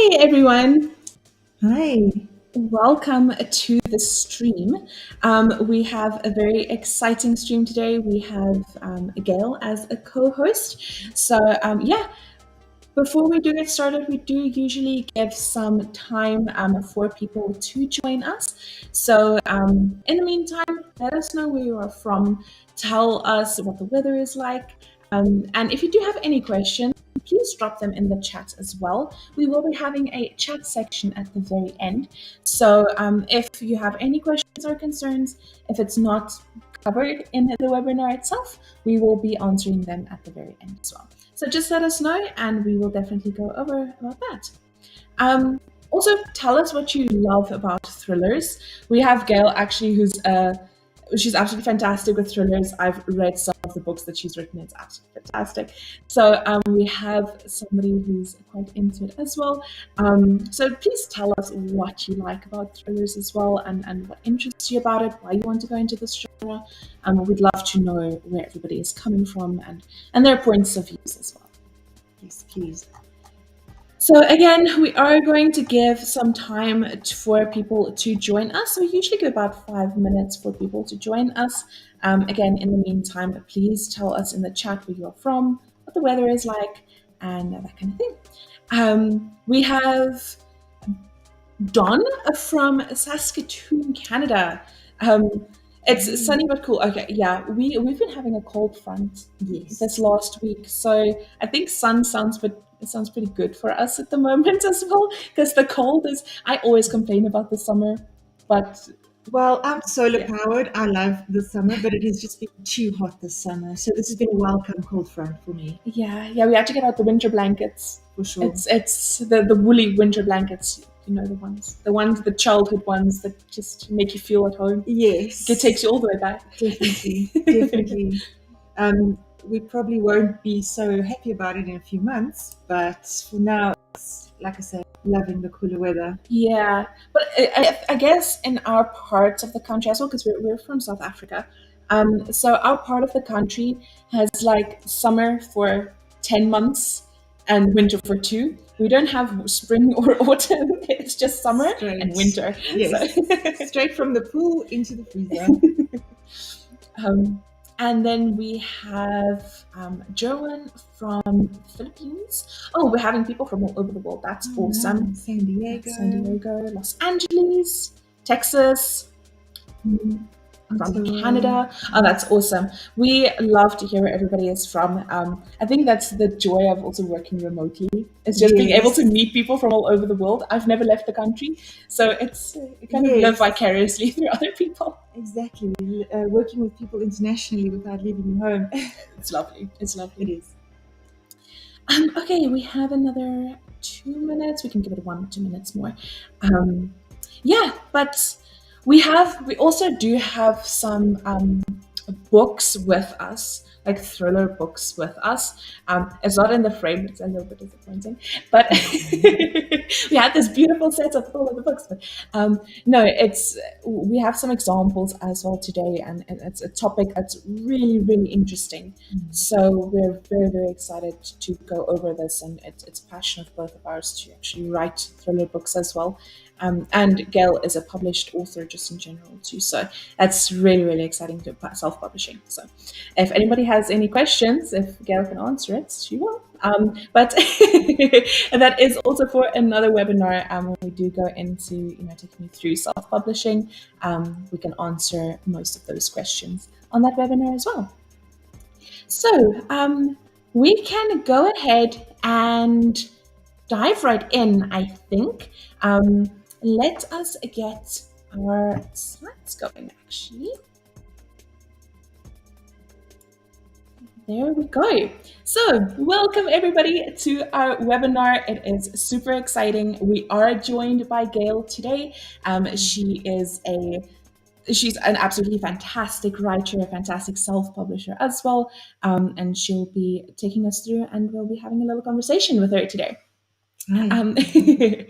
Hi, everyone. Hi. Welcome to the stream. We have a very exciting stream today. We have Gail as a co host. So, before we do get started, we do usually give some time for people to join us. So, in the meantime, let us know where you are from. Tell us what the weather is like. And if you do have any questions, please drop them in the chat as well. We will be having a chat section at the very end. So, if you have any questions or concerns, if it's not covered in the webinar itself, we will be answering them at the very end as well. So just let us know and we will definitely go over about that. Also, tell us what you love about thrillers. We have Gail actually, she's absolutely fantastic with thrillers. I've read some of the books that she's written. It's absolutely fantastic. So we have somebody who's quite into it as well. So please tell us what you like about thrillers as well, and what interests you about it, why you want to go into this genre. We'd love to know where everybody is coming from and their points of views as well. Yes, please. So again, we are going to give some time for people to join us. We usually give about 5 minutes for people to join us. Again, in the meantime, please tell us in the chat where you're from, what the weather is like, and that kind of thing. We have Don from Saskatoon, Canada. It's sunny but cool. Okay, yeah, we've been having a cold front Yes. this last week, so I think sun sounds pretty good for us at the moment as well, because the cold is. I always complain about the summer, but Well, I'm solar yeah, powered. I love the summer, but it has just been too hot this summer. So this has been a welcome cold front for me, yeah, we had to get out the winter blankets. for sure. It's the woolly winter blankets. You know, the childhood ones that just make you feel at home. Yes, It takes you all the way back. definitely, definitely. We probably won't be so happy about it in a few months, but for now, it's, like I said, loving the cooler weather. Yeah, but I guess in our parts of the country as well, because we're from South Africa, so our part of the country has like summer for 10 months and winter for 2. We don't have spring or autumn. It's just summer and Straight, winter. yes, So, straight from the pool into the freezer. um, and then we have Joan from Philippines. Oh, we're having people from all over the world. That's Oh, awesome. wow. San Diego. San Diego, Los Angeles, Texas, from Ottawa. Canada. Oh, that's awesome. We love to hear where everybody is from. I think that's the joy of also working remotely, is just being able to Yes. meet people from all over the world. I've never left the country, so you kind of live Yes, vicariously through other people. exactly. Working with people internationally without leaving your home. It's lovely. It's It lovely. is. Okay, we have another 2 minutes. We can give it 1 or 2 minutes more. Um, yeah, but we also do have some books with us, like thriller books with us. It's not in the frame; it's a little bit disappointing. But we had this beautiful set of all of the books. But no, we have some examples as well today, and it's a topic that's really, really interesting. So we're very, very excited to go over this, and it's a passion of both of ours to actually write thriller books as well. And Gail is a published author just in general too, so that's really, really exciting to self-publishing. So if anybody has any questions, if Gail can answer it, she will. But that is also for another webinar when we do go into taking you through self-publishing. We can answer most of those questions on that webinar as well. So we can go ahead and dive right in, I think. Let us get our slides going, actually. There we go. So welcome everybody to our webinar. It is super exciting. We are joined by Gail today. She's an absolutely fantastic writer, a fantastic self-publisher as well. And she'll be taking us through, and we'll be having a little conversation with her today. Hi.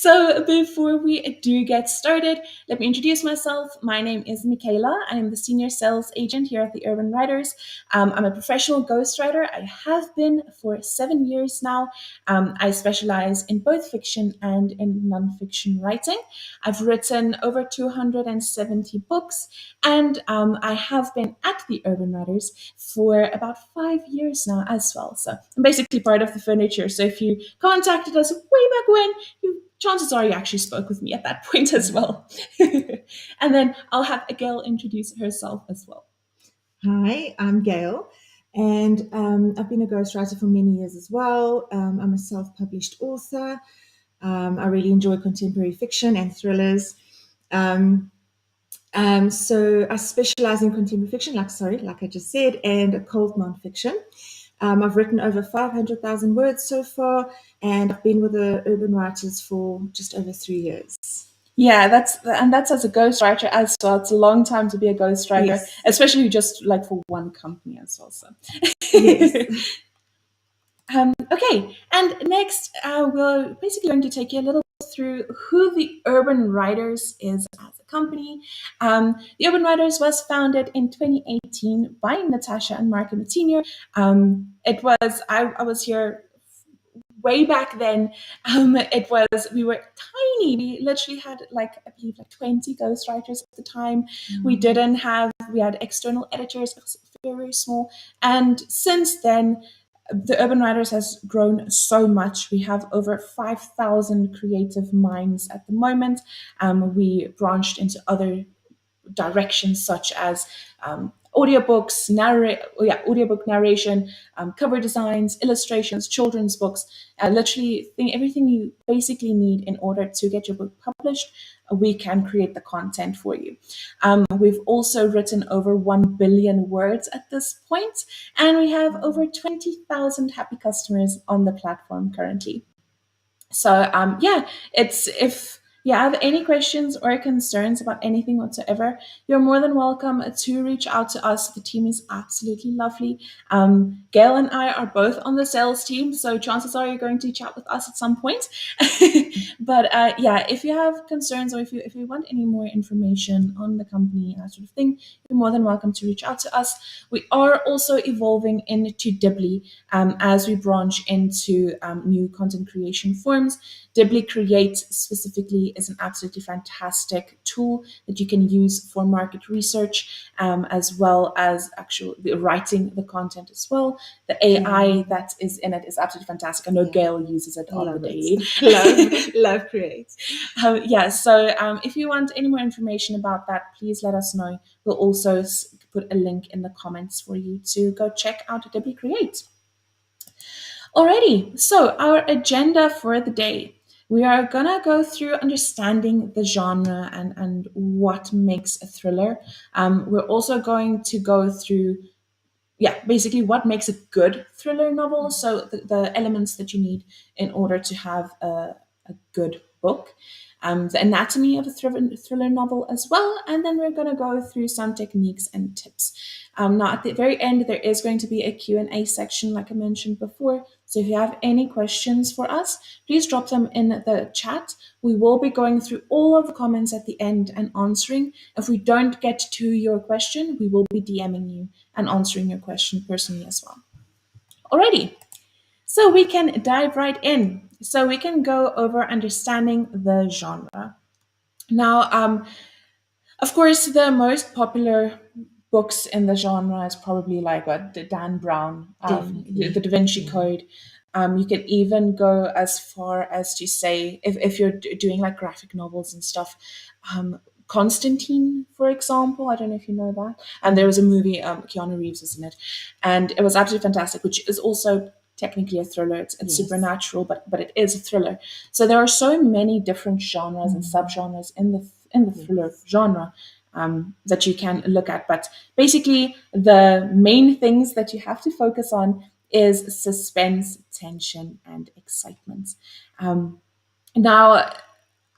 So before we do get started, let me introduce myself. My name is Michaela. I am the senior sales agent here at the Urban Writers. I'm a professional ghostwriter. I have been for 7 years now. I specialize in both fiction and in nonfiction writing. I've written over 270 books, and I have been at the Urban Writers for about 5 years now as well. So I'm basically part of the furniture. So if you contacted us way back when, chances are you actually spoke with me at that point as well. And then I'll have Gail introduce herself as well. Hi, I'm Gail, and I've been a ghostwriter for many years as well. I'm a self-published author. I really enjoy contemporary fiction and thrillers. Um, so I specialize in contemporary fiction, like I just said, and occult nonfiction. I've written over 500,000 words so far, and I've been with the Urban Writers for just over 3 years. Yeah, that's as a ghostwriter as well. It's a long time to be a ghostwriter, Yes. especially just like for one company as well. So Yes. okay, and next we're basically going to take you a little through who the Urban Writers is as a company. The Urban Writers was founded in 2018 by Natasha and Marco Matinho. I was here way back then. We were tiny. We literally had like, I believe, like 20 ghostwriters at the time. We had external editors. It was very small. And since then, the Urban Writers has grown so much. We have over 5,000 creative minds at the moment. We branched into other directions such as audiobooks, audiobook narration, cover designs, illustrations, children's books, literally everything you basically need in order to get your book published. We can create the content for you. We've also written over 1 billion words at this point, and we have over 20,000 happy customers on the platform currently. So yeah, it's if you have any questions or concerns about anything whatsoever, you're more than welcome to reach out to us. The team is absolutely lovely. Gail and I are both on the sales team, so chances are you're going to chat with us at some point. But yeah, if you have concerns or if you want any more information on the company, that sort of thing, you're more than welcome to reach out to us. We are also evolving into Dibbly as we branch into new content creation forms. Dibbly Create specifically is an absolutely fantastic tool that you can use for market research, as well as writing the content as well. The AI that is in it is absolutely fantastic. I know Gail uses it on the daily. love Create. Yeah, so if you want any more information about that, please let us know. We'll also put a link in the comments for you to go check out Dibbly Create. Alrighty, so our agenda for the day. We are gonna go through understanding the genre and what makes a thriller. We're also going to go through, basically what makes a good thriller novel. So the elements that you need in order to have a good book. The anatomy of a thriller novel as well, and then we're going to go through some techniques and tips. Now, at the very end, there is going to be a Q&A section, like I mentioned before. So if you have any questions for us, please drop them in the chat. We will be going through all of the comments at the end and answering. If we don't get to your question, we will be DMing you and answering your question personally as well. Alrighty. So we can dive right in. So we can go over understanding the genre. Now, of course, the most popular books in the genre is probably like what Dan Brown, the Da Vinci Code. You can even go as far as to say, if you're doing like graphic novels and stuff, Constantine, for example. I don't know if you know that. And there was a movie, Keanu Reeves is in it, and it was absolutely fantastic, which is also technically a thriller. It's supernatural, but it is a thriller. So there are so many different genres and subgenres in the thriller genre that you can look at. But basically, the main things that you have to focus on is suspense, tension, and excitement. Now,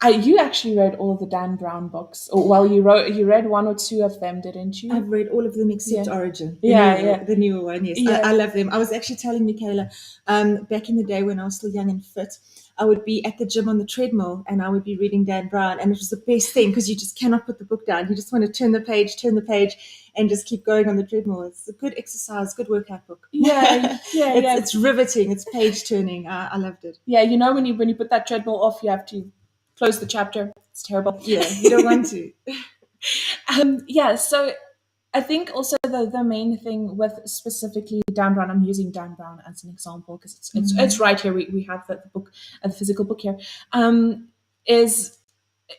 You actually read all of the Dan Brown books. Or, well, you read one or two of them, didn't you? I've read all of them except Yeah. Origin, Yeah, yeah, the newer one. Yes, I yeah. love them. I was actually telling Michaela, back in the day when I was still young and fit, I would be at the gym on the treadmill and I would be reading Dan Brown, and it was the best thing because you just cannot put the book down. You just want to turn the page, and just keep going on the treadmill. It's a good exercise, good workout book. Yeah, yeah, yeah. It's riveting. It's page turning. I loved it. Yeah, you know when you put that treadmill off, you have to close the chapter. It's terrible. Yeah, you don't want to. Yeah, so I think also the main thing with specifically Dan Brown, I'm using Dan Brown as an example because it's right here. We have the book, the physical book here. Is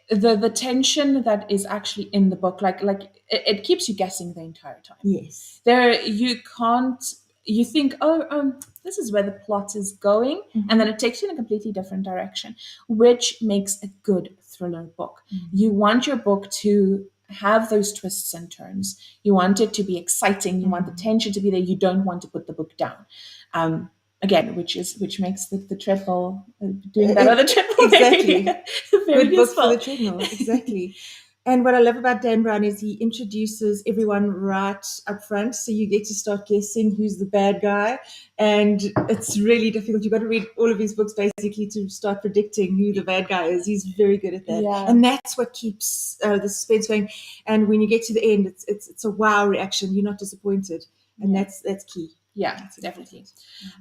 the tension that is actually in the book, like it keeps you guessing the entire time. Yes. There you can't, you think, oh, this is where the plot is going, and then it takes you in a completely different direction, which makes a good thriller book. You want your book to have those twists and turns. You want it to be exciting. You want the tension to be there. You don't want to put the book down. Again, which makes the treadmill, doing that other treadmill Exactly. very Good book for useful. the treadmill. Exactly. And what I love about Dan Brown is he introduces everyone right up front. So you get to start guessing who's the bad guy. And it's really difficult. You've got to read all of his books basically to start predicting who the bad guy is. He's very good at that. Yeah. And that's what keeps the suspense going. And when you get to the end, it's a wow reaction. You're not disappointed. And Yeah. that's key. Yeah, That's definitely.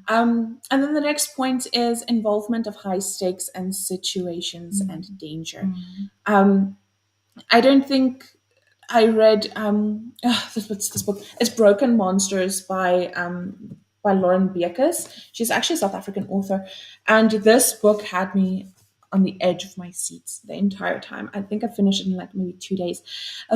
important. And then the next point is involvement of high stakes and situations and danger. Um, I don't think I read what's this book? It's Broken Monsters by Lauren Beekes. She's actually a South African author, and this book had me on the edge of my seats the entire time. I think I finished it in like maybe 2 days,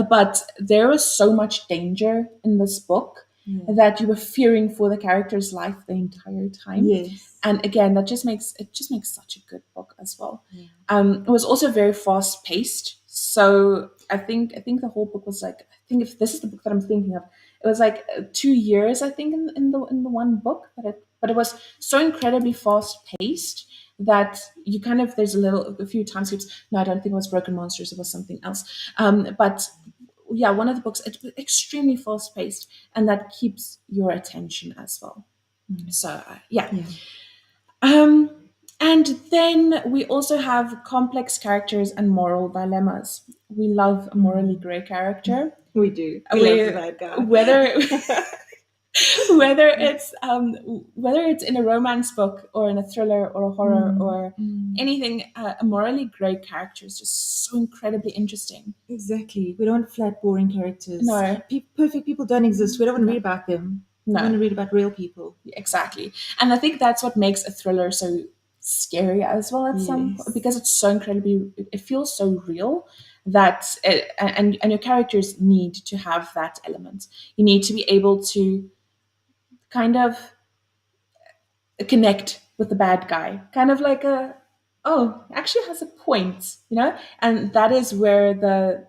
but there was so much danger in this book that you were fearing for the character's life the entire time. Yes. And again, that just makes such a good book as well. Yeah. It was also very fast paced. So I think the whole book was like, I think if this is the book that I'm thinking of, it was like 2 years, I think, in the one book. But it was so incredibly fast paced that you kind of, there's a few time skips. No, I don't think it was Broken Monsters. It was something else. But yeah, one of the books, it's extremely fast paced, and that keeps your attention as well. So yeah. Yeah. And then we also have complex characters and moral dilemmas. We love a morally grey character. We do. We love the bad guy. Whether it's in a romance book or in a thriller or a horror or anything, a morally grey character is just so incredibly interesting. Exactly. We don't want flat, boring characters. No. Perfect people don't exist. We don't want to read about them. No. We want to read about real people. Exactly. And I think that's what makes a thriller so scary as well at some point, because it's so incredibly, it feels so real that and your characters need to have that element. You need to be able to kind of connect with the bad guy, kind of like actually has a point, and that is where the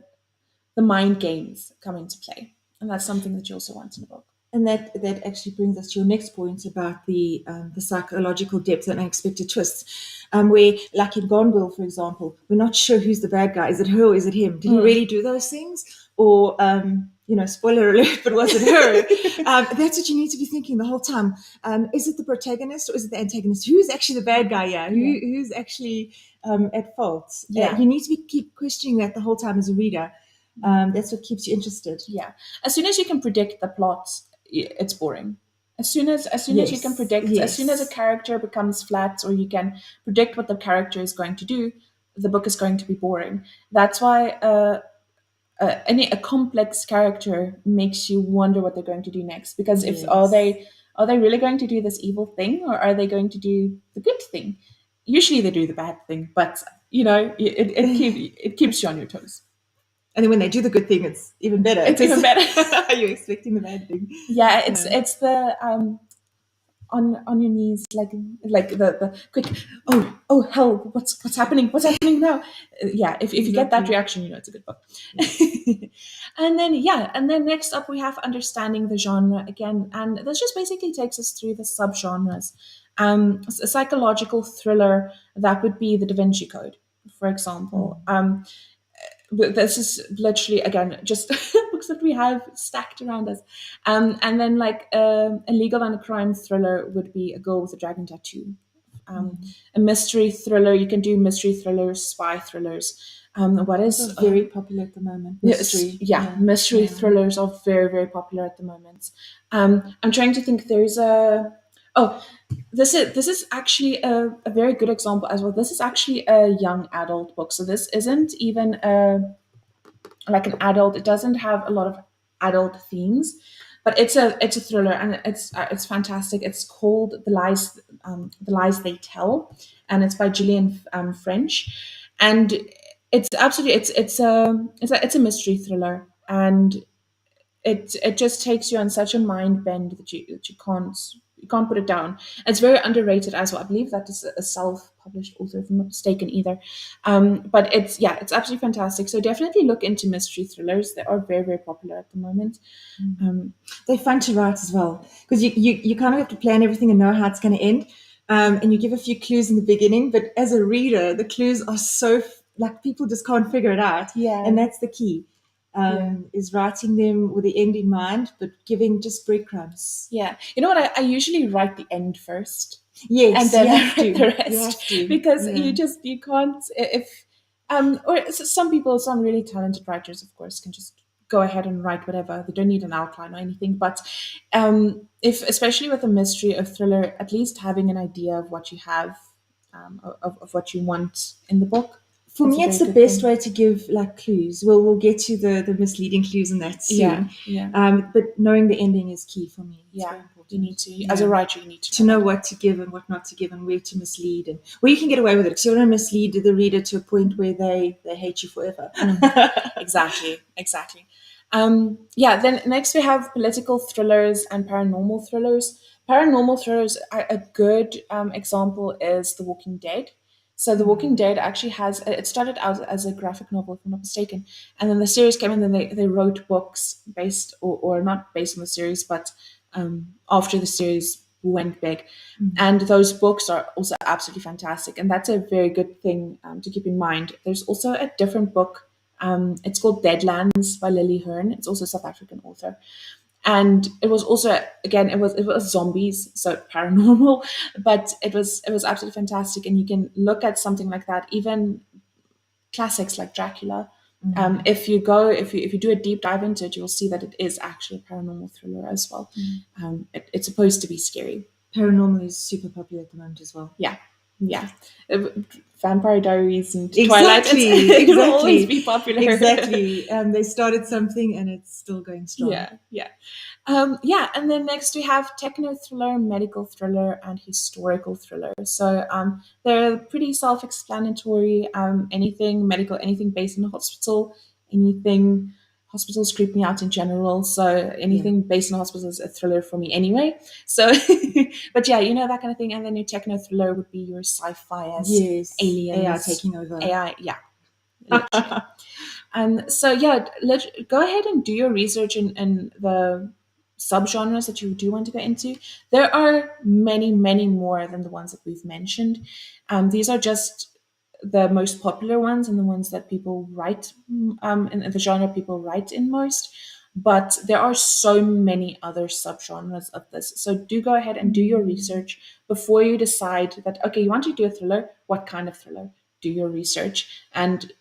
mind games come into play, and that's something that you also want in a book. And that actually brings us to your next point about the psychological depth and unexpected twists, where, like in Gone Girl, for example, we're not sure who's the bad guy. Is it her or is it him? Did he really do those things? Or, spoiler alert, but was it her? That's what you need to be thinking the whole time. Is it the protagonist or is it the antagonist? Who's actually the bad guy here? Who's actually at fault? Yeah. You need to keep questioning that the whole time as a reader. That's what keeps you interested. Yeah. As soon as you can predict the plot, it's boring. As soon as you can predict, as soon as a character becomes flat, or you can predict what the character is going to do, the book is going to be boring. That's why a complex character makes you wonder what they're going to do next. Because if are they really going to do this evil thing, or are they going to do the good thing? Usually they do the bad thing, but it keeps you on your toes. And then when they do the good thing, it's even better. It's even better. Are you expecting the bad thing? Yeah, it's the on your knees, like the quick, oh hell, what's happening now? Yeah, if you get that reaction, it's a good book. and then next up we have understanding the genre again, and this just basically takes us through the subgenres. A psychological thriller, that would be the Da Vinci Code. for example. But this is literally again just books that we have stacked around us. And then like a legal and a crime thriller would be A Girl with a Dragon Tattoo. A mystery thriller, you can do mystery thrillers, spy thrillers. What Those is are very popular at the moment. Yes, Mystery. yeah, Yeah. mystery Yeah. thrillers are very, very popular at the moment. I'm trying to think. There's a oh, this is actually a very good example as well. This is actually a young adult book, so this isn't even a like an adult. It doesn't have a lot of adult themes, but it's a thriller and it's fantastic. It's called The Lies They Tell, and it's by Gillian French, and it's absolutely it's a mystery thriller, and it just takes you on such a mind bend that you can't put it down. It's very underrated as well. I believe that is a self-published author, if I'm not mistaken, either. But it's absolutely fantastic. So definitely look into mystery thrillers. They are very, very popular at the moment. Um, They're fun to write as well because you kind of have to plan everything and know how it's going to end. And you give a few clues in the beginning, but as a reader, the clues are so like people just can't figure it out. And yeah, that's the key, yeah. is writing them with the end in mind, but giving just breadcrumbs. Yeah. You know what? I usually write the end first and Yes, then you I have write the to. You rest have to. because Yeah. you can't if some really talented writers of course can just go ahead and write whatever. They don't need an outline or anything. But if especially with a mystery or thriller, at least having an idea of what you have, of what you want in the book, For that's a me, it's very the good best thing. way to give like clues. We'll get to the misleading clues in that Yeah, soon. yeah, But knowing the ending is key for me. It's yeah. very You important. need to, as a Yeah. writer, you need to To know know that. what to give and what not to give and where to mislead and where you can get away with it. Because you don't want to mislead the reader to a point where they hate you forever. Exactly, exactly. Yeah, then next we have political thrillers and paranormal thrillers. Paranormal thrillers, a good example is The Walking Dead. So The Walking Dead actually has, it started out as a graphic novel, if I'm not mistaken. And then the series came and then they wrote books based, or not based on the series, but after the series went big. And those books are also absolutely fantastic. And that's a very good thing to keep in mind. There's also a different book. It's called Deadlands by Lily Hearn. It's also a South African author. And it was also again it was zombies, so paranormal, but it was absolutely fantastic. And you can look at something like that, even classics like Dracula. If you do a deep dive into it, you'll see that it is actually a paranormal thriller as well. It's supposed to be scary. Paranormal is super popular at the moment as well. Yeah, yeah. Uh, Vampire Diaries and Twilight. Exactly, It will always exactly, be popular. exactly. They started something and it's still going strong. Yeah, yeah. Yeah, and then next we have techno thriller, medical thriller, and historical thriller. So they're pretty self-explanatory. Anything medical, anything based in a hospital, anything hospitals creep me out in general. So Yeah. anything based in a hospital is a thriller for me anyway. So, but yeah, that kind of thing. And then your techno thriller would be your sci-fi as Yes, AI aliens, taking over. AI. Yeah, literally. So yeah, go ahead and do your research in the subgenres that you do want to go into. There are many, many more than the ones that we've mentioned. These are just the most popular ones and the ones that people write in the genre people write in most. But there are so many other subgenres of this. So do go ahead and do your research before you decide that, okay, you want to do a thriller. What kind of thriller? Do your research. And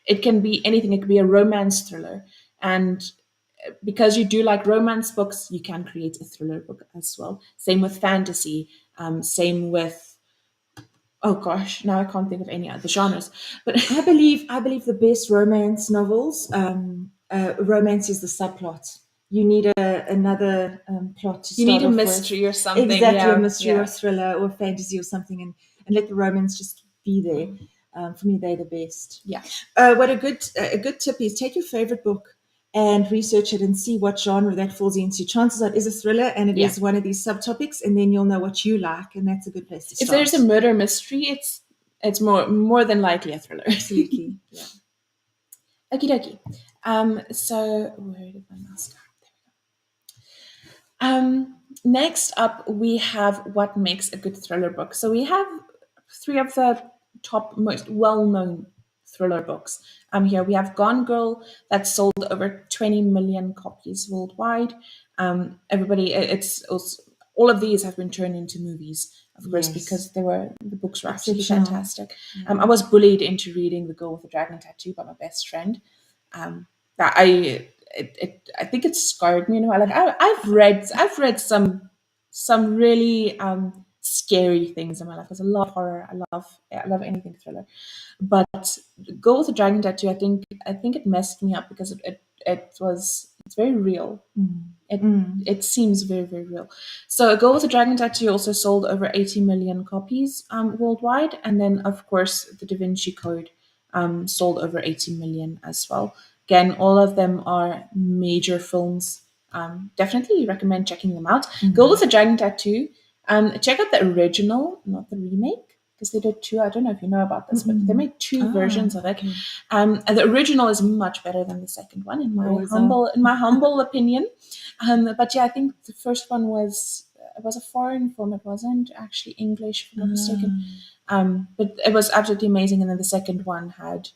it can be anything. It could be a romance thriller. And because you do like romance books, you can create a thriller book as well. Same with fantasy. Same with, oh gosh, now I can't think of any other genres. But I believe the best romance novels, romance is the subplot. You need another plot to you need start a off with. mystery or something. Exactly, a Yeah, mystery or yeah, thriller or fantasy or something, and let the romance just be there. For me, they're the best. yeah, What a good tip is take your favorite book and research it and see what genre that falls into. Chances are it is a thriller and it yeah. is one of these subtopics, and then you'll know what you like, and that's a good place to If there's a start. murder mystery, it's more than likely a thriller. Absolutely, yeah. Okie dokie. So where did my mouse go? Next up, we have what makes a good thriller book. So we have three of the top, most well-known thriller books. Here we have Gone Girl that sold over 20 million copies worldwide. Everybody, it's also, all of these have been turned into movies, of course, Yes. because the books were absolutely Exceptional. fantastic. Yeah. I was bullied into reading The Girl with the Dragon Tattoo by my best friend. That I think it scarred me in a way. Like I've read some really scary things in my life. Because I love horror. I love anything thriller. But Go with the Dragon Tattoo, I think it messed me up because it's very real. It Mm. it seems very, very real. So A Girl with a Dragon Tattoo also sold over 80 million copies worldwide, and then of course the Da Vinci Code sold over 80 million as well. Again, all of them are major films. Definitely recommend checking them out. Girl with a Dragon Tattoo. Check out the original, not the remake, because they did two. I don't know if you know about this, but they Mm-mm. made two Ah, versions of it. okay. And the original is much better than the second one, in They my always are. humble opinion. But yeah, I think the first one was, it was a foreign film. It wasn't actually English, if I'm not mistaken. Ah. But it was absolutely amazing. And then the second one had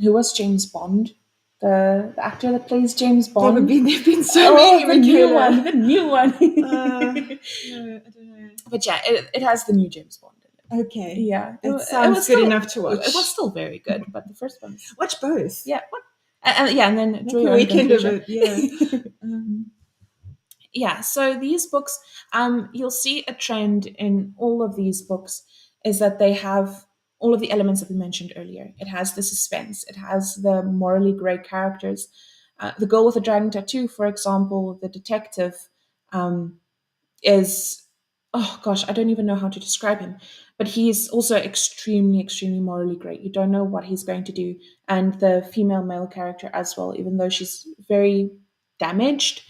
who was James Bond, the actor that plays James Bond. There've been so Oh, many, the new one, Michaela. the new one. No, I don't know. But yeah, it has the new James Bond in it. Okay. Yeah, That it sounds was good still enough to it was watch. still very good, but the first one's, Watch both. yeah. What? Yeah, and then draw Make a your own weekend of conclusion. it. Yeah. Um, Yeah, so these books, you'll see a trend in all of these books is that they have all of the elements that we mentioned earlier. It has the suspense, it has the morally grey characters. The Girl with a Dragon Tattoo, for example, the detective, is, oh gosh, I don't even know how to describe him, but he's also extremely, extremely morally great. You don't know what he's going to do. And the female male character as well, even though she's very damaged,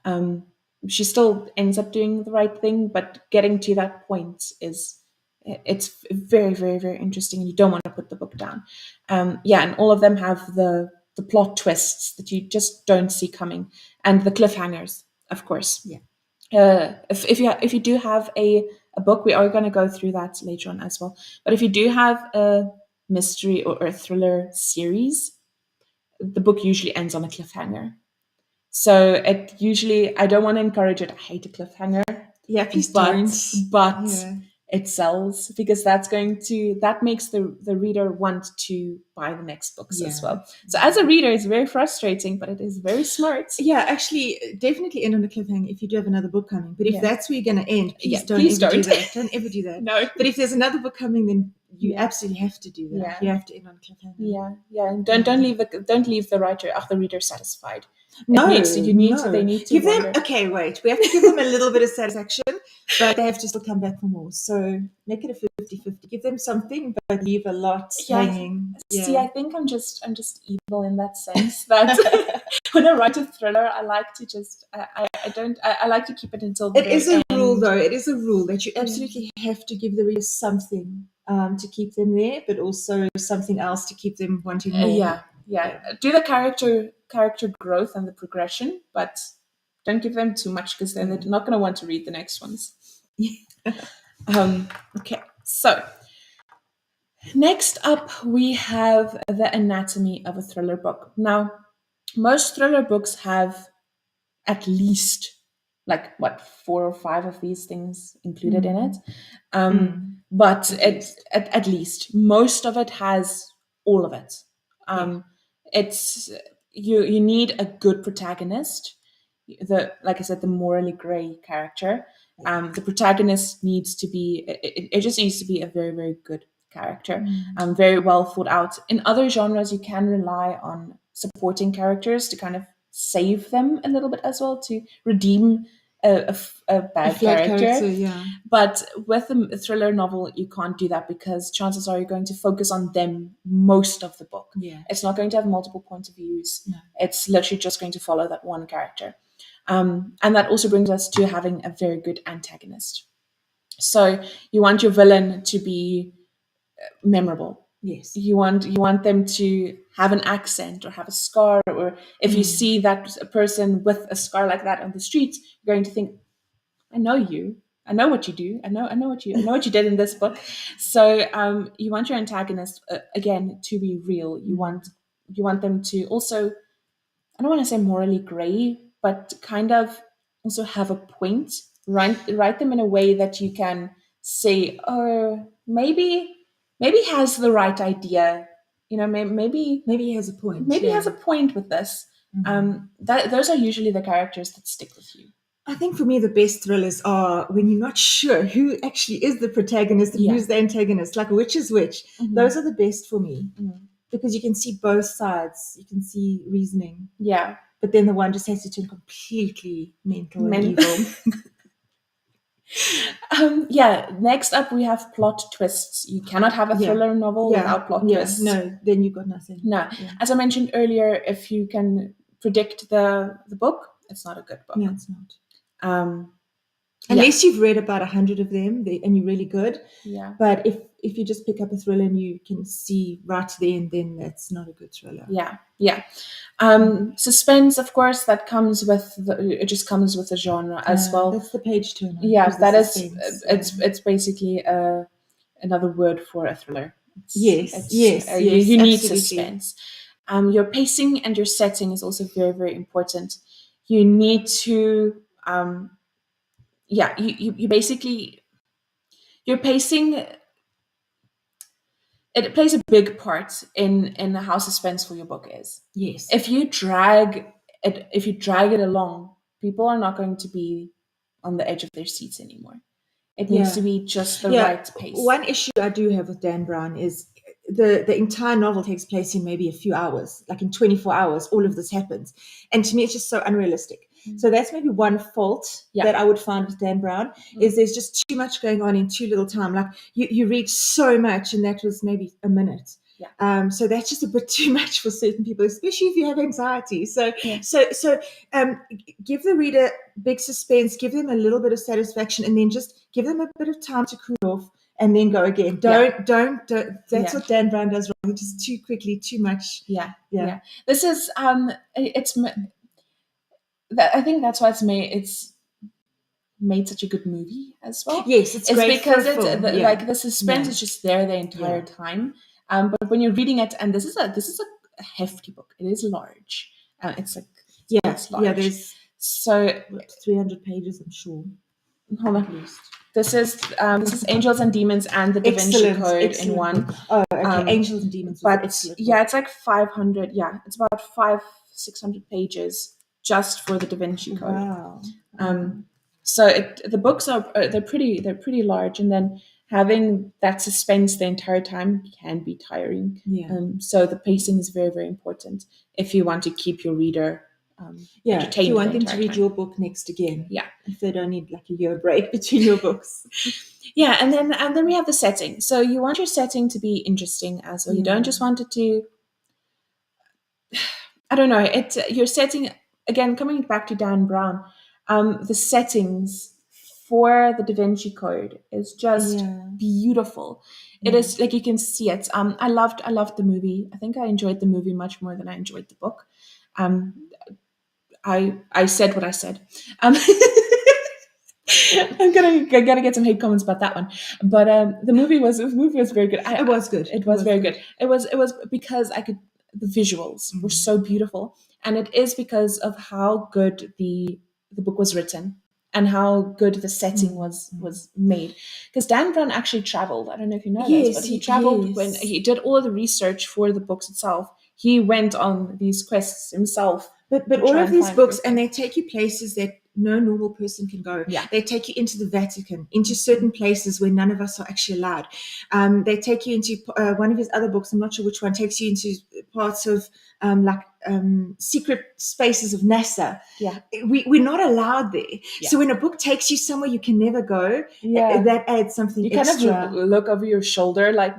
um, she still ends up doing the right thing. But getting to that point is, it's very, very, very interesting, and you don't want to put the book down. Yeah, and all of them have the plot twists that you just don't see coming, and the cliffhangers, of course. yeah. If you do have a book, we are going to go through that later on as well. But if you do have a mystery or a thriller series, the book usually ends on a cliffhanger. So it usually, I don't want to encourage it. I hate a cliffhanger, Yeah, please but don't. but Yeah. it sells because that makes the reader want to buy the next books as Yeah. well. So as a reader, it's very frustrating, but it is very smart. Yeah, actually, definitely end on a cliffhanger if you do have another book coming. But if Yeah. that's where you're going to end, please Yeah, don't please ever do don't. that. Don't ever do that. No. But if there's another book coming, then you Yeah. absolutely have to do that. Yeah. You have to end on a cliffhanger. Yeah. And don't leave the writer or the reader satisfied. No, They need to give them. wonder. Okay, wait. We have to give them a little bit of satisfaction, but they have to still come back for more. So make it a 50-50. Give them something, but leave a lot Yeah. hanging. See, Yeah. I think I'm just evil in that sense. That when I write a thriller, I like to just I don't I like to keep it until the It is very a rule, end. though. It is a rule that you absolutely have to give the reader something to keep them there, but also something else to keep them wanting more. Yeah. Do the character growth and the progression, but don't give them too much because then they're not going to want to read the next ones. Okay, so next up we have the anatomy of a thriller book. Now, most thriller books have at least like what 4 or 5 of these things included in it. But at least most of it has all of it. It's you need a good protagonist, the like I said, the morally grey character. The protagonist needs to be, it just needs to be a very, very good character, very well thought out. In other genres, you can rely on supporting characters to kind of save them a little bit as well, to redeem a A bad flat character. yeah. But with a thriller novel, you can't do that because chances are you're going to focus on them most of the book. Yeah. It's not going to have multiple points of views. No. It's literally just going to follow that one character. And that also brings us to having a very good antagonist. So you want your villain to be memorable. Yes. You want them to have an accent or have a scar, or if you see that a person with a scar like that on the street, you're going to think, I know you. I know what you do. I know what you did in this book. So you want your antagonist again to be real. You want them to also, I don't want to say morally gray, but kind of also have a point. Write them in a way that you can say, oh, maybe he has the right idea. You know, Maybe he has a point. maybe he Yeah. has a point with this. That those are usually the characters that stick with you. I think for me, the best thrillers are when you're not sure who actually is the protagonist and Yeah. who's the antagonist, like which is which. Those are the best for me Mhm. because you can see both sides. You can see reasoning. Yeah. But then the one just has to turn completely mental and Men- evil. yeah. Next up, we have plot twists. You cannot have a Yeah. thriller novel Yeah. without plot Yeah. twists. No, then you've got nothing. No. Yeah. As I mentioned earlier, if you can predict the book, it's not a good book. No, it's not. Um, Unless you've read about 100 of them and you're really good. yeah. But if you just pick up a thriller and you can see right then that's not a good thriller. Yeah. Yeah. Suspense, of course, that comes with it just comes with the genre as well. That's the page turner. Yeah, that is suspense. it's basically another word for a thriller. Yes, You need absolutely. suspense. Your pacing and your setting is also very, very important. You need to, you basically, your pacing, it plays a big part in how suspenseful your book is. Yes. If you drag it along, people are not going to be on the edge of their seats anymore. It needs to be just the right pace. One issue I do have with Dan Brown is the entire novel takes place in maybe a few hours, like in 24 hours, all of this happens. And to me, it's just so unrealistic. So that's maybe one fault that I would find with Dan Brown is there's just too much going on in too little time. Like you read so much and that was maybe a minute. So that's just a bit too much for certain people, especially if you have anxiety. So give the reader big suspense, give them a little bit of satisfaction, and then just give them a bit of time to cool off and then go again. Don't that's what Dan Brown does wrong. Just too quickly, too much. Yeah. This is I think that's why it's made such a good movie as well. Yes, it's great because for a film. like the suspense is just there the entire time. But when you're reading it, and this is a hefty book. It is large. It's like it's large. There's so 300 pages, I'm sure. Hold on. At least. This is Angels and Demons and the Da Vinci Code in one. Oh, okay. Angels and Demons. But it's like 500. Yeah, it's about 600 pages just for the Da Vinci Code. Wow. So the books are they're pretty large, and then having that suspense the entire time can be tiring. So the pacing is very, very important if you want to keep your reader if you want them to read your book next again. If they don't need like a year break between your books. And then we have the setting. So you want your setting to be interesting as well. You don't just want it to, I don't know, your setting, again, coming back to Dan Brown, the settings for the Da Vinci Code is just beautiful. It is like you can see it. I loved the movie. I think I enjoyed the movie much more than I enjoyed the book. I said what I said. I'm gonna get some hate comments about that one, but the movie was very good. It was good. It was very good. It was because the visuals were so beautiful, and it is because of how good the book was written and how good the setting was made. Because Dan Brown actually traveled. I don't know if you know this, but he traveled when he did all of the research for the books itself. He went on these quests himself. But all of these books, and they take you places that no normal person can go. They take you into the Vatican, into certain places where none of us are actually allowed. They take you into one of his other books, I'm not sure which one, takes you into parts of secret spaces of NASA. We're not allowed there. So when a book takes you somewhere you can never go, that adds something extra. You kind of look over your shoulder like,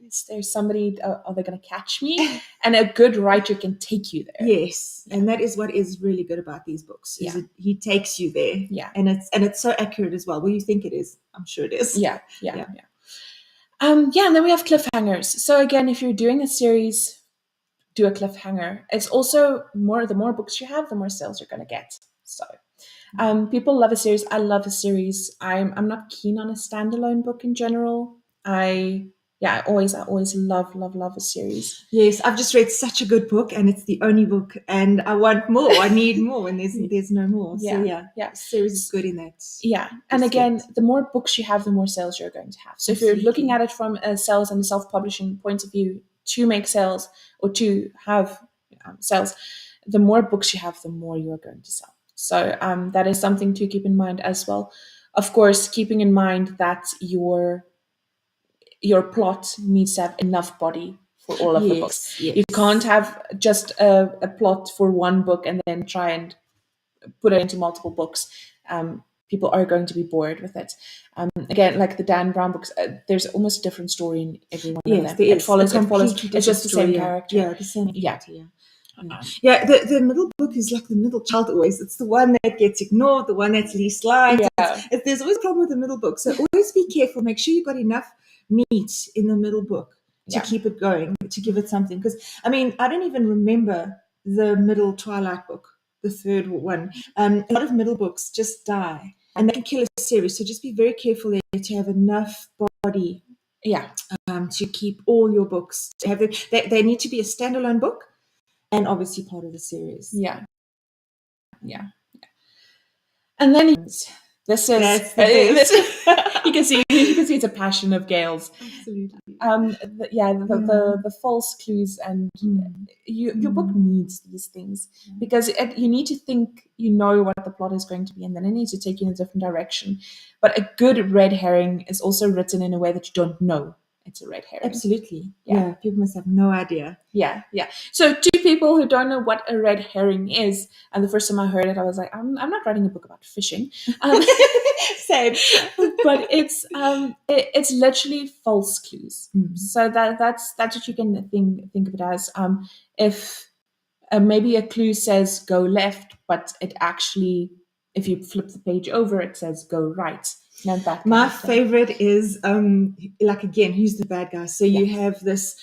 is there somebody, are they going to catch me? And a good writer can take you there. Yes. And that is what is really good about these books. He takes you there. And it's so accurate as well. Well, you think it is. I'm sure it is. And then we have cliffhangers. So again, if you're doing a series, do a cliffhanger. It's also the more books you have, the more sales you're going to get. So People love a series. I love a series. I'm not keen on a standalone book in general. I always love a series. Yes, I've just read such a good book, and it's the only book, and I want more. I need more, and there's no more. So Yeah. series is good in that. Yeah, and again, respect. the more books you have, the more sales you're going to have. So if you're looking Absolutely. at it from a sales and a self-publishing point of view, to make sales or to have sales, the more books you have, the more you're going to sell. So that is something to keep in mind as well. Of course, keeping in mind that your plot needs to have enough body for all of the books. Yes, You can't yes. have just a plot for one book and then try and put it into multiple books. People are going to be bored with it. Again, like the Dan Brown books, there's almost a different story in every one of Yes, them. there It is a follows. It follows. completely It's different just the story. same Yeah, character. yeah, the same Yeah. character. Yeah. Yeah, the middle book is like the middle child always. It's the one that gets ignored, the one that's least liked. Yeah. There's always a problem with the middle book. So always be careful. Make sure you've got enough meat in the middle book to Yeah. keep it going, to give it something. Because, I mean, I don't even remember the middle Twilight book, the third one. A lot of middle books just die, and they can kill a series. So just be very careful there to have enough body Yeah. to keep all your books. To have they need to be a standalone book and obviously part of the series. Yeah. And then this is That's the best. you can see it's a passion of Gail's. Absolutely. The false clues, and your book needs these things because you need to think you know what the plot is going to be, and then it needs to take you in a different direction. But a good red herring is also written in a way that you don't know it's a red herring. Absolutely. Yeah, people must have no idea. Yeah. So two people who don't know what a red herring is, and the first time I heard it, I was like, I'm not writing a book about fishing. Same. But it's literally false clues. So that's what you can think of it as. If maybe a clue says go left, but it actually, if you flip the page over, it says go right. Now that My favorite is like again, who's the bad guy? So you have this